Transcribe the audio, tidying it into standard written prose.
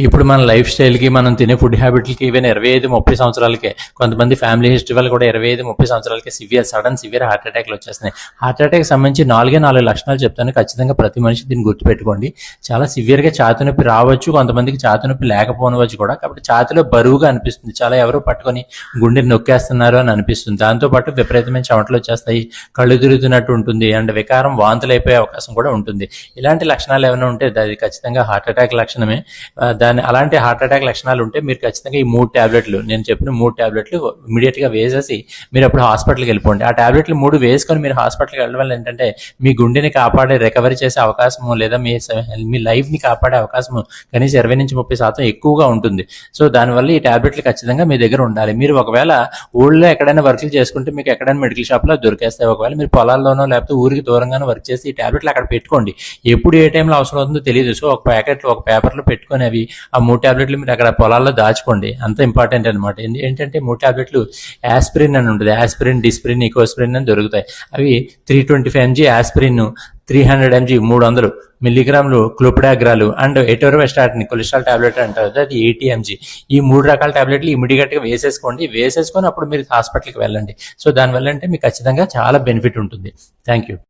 ఇప్పుడు మన లైఫ్ స్టైల్కి, మనం తినే ఫుడ్ హ్యాబిట్లకి, ఈవెన్ 25-30 సంవత్సరాలకే, కొంతమంది ఫ్యామిలీ హిస్టరీ వాళ్ళు కూడా 25-30 సంవత్సరాలకే సడన్ సివియర్ హార్ట్ అటాక్లు వచ్చేస్తున్నాయి. హార్ట్ అటాక్ సంబంధించి 4 లక్షణాలు చెప్తాను. ఖచ్చితంగా ప్రతి మనిషి దీన్ని గుర్తుపెట్టుకోండి. చాలా సివియర్గా ఛాతీ నొప్పి రావచ్చు, కొంతమందికి ఛాతీ నొప్పి లేకపోనవచ్చు కూడా. కాబట్టి ఛాతీలో బరువుగా అనిపిస్తుంది, చాలా ఎవరో పట్టుకొని గుండెని నొక్కేస్తున్నారు అని అనిపిస్తుంది. దాంతోపాటు విపరీతమైన చెమటలు వచ్చేస్తాయి, కళ్ళు తిరుగుతున్నట్టు ఉంటుంది, అండ్ వికారం, వాంతులు అయిపోయే అవకాశం కూడా ఉంటుంది. ఇలాంటి లక్షణాలు ఏమైనా ఉంటే అది ఖచ్చితంగా హార్ట్ అటాక్ లక్షణమే. అలాంటి హార్ట్ అటాక్ లక్షణాలు ఉంటే మీరు ఖచ్చితంగా ఈ 3 టాబ్లెట్లు, నేను చెప్పిన 3 టాబ్లెట్లు ఇమీడియట్గా వేసేసి మీరు అప్పుడు హాస్పిటల్కి వెళ్ళిపోండి. ఆ టాబ్లెట్లు 3 వేసుకొని మీరు హాస్పిటల్కి వెళ్ళడం వల్ల ఏంటంటే మీ గుండెని కాపాడే, రికవరీ చేసే అవకాశము, లేదా మీ లైఫ్ని కాపాడే అవకాశము కనీసం 20-30% ఎక్కువగా ఉంటుంది. సో దానివల్ల ఈ టాబ్లెట్లు ఖచ్చితంగా మీ దగ్గర ఉండాలి. మీరు ఒకవేళ ఊళ్ళో ఎక్కడైనా వర్క్లు చేసుకుంటే మీకు ఎక్కడైనా మెడికల్ షాప్లో దొరికేస్తాయి. ఒకవేళ మీరు పొలాల్లోనో లేకపోతే ఊరికి దూరంగానో వర్క్ చేసి ఈ టాబ్లెట్లు అక్కడ పెట్టుకోండి. ఎప్పుడు ఏ టైంలో అవసరం అవుతుందో తెలియదు. సో ఒక ప్యాకెట్లు, ఒక పేపర్లో పెట్టుకొని అవి ఆ 3 టాబ్లెట్లు మీరు అక్కడ పొలాల్లో దాచుకోండి. అంత ఇంపార్టెంట్ అనమాట. ఏంటంటే 3 టాబ్లెట్లు యాస్పిరిన్ అని ఉంటుంది. యాస్పిరిన్, డిస్పిరిన్, ఇకోస్పిరిన్ అని దొరుకుతాయి. అవి 325 mg యాస్పిరిన్, 300 mg 300 మిల్లీగ్రాములు క్లోపిడాగ్రాలు అండ్ ఎటోరోవెస్టాటిన్ కొలెస్ట్రాల్ టాబ్లెట్ అంటారు, అది 80 mg. ఈ 3 రకాల టాబ్లెట్లు ఇమీడియట్గా వేసేసుకొని అప్పుడు మీరు హాస్పిటల్కి వెళ్ళండి. సో దానివల్ల అంటే మీకు ఖచ్చితంగా చాలా బెనిఫిట్ ఉంటుంది. Thank you.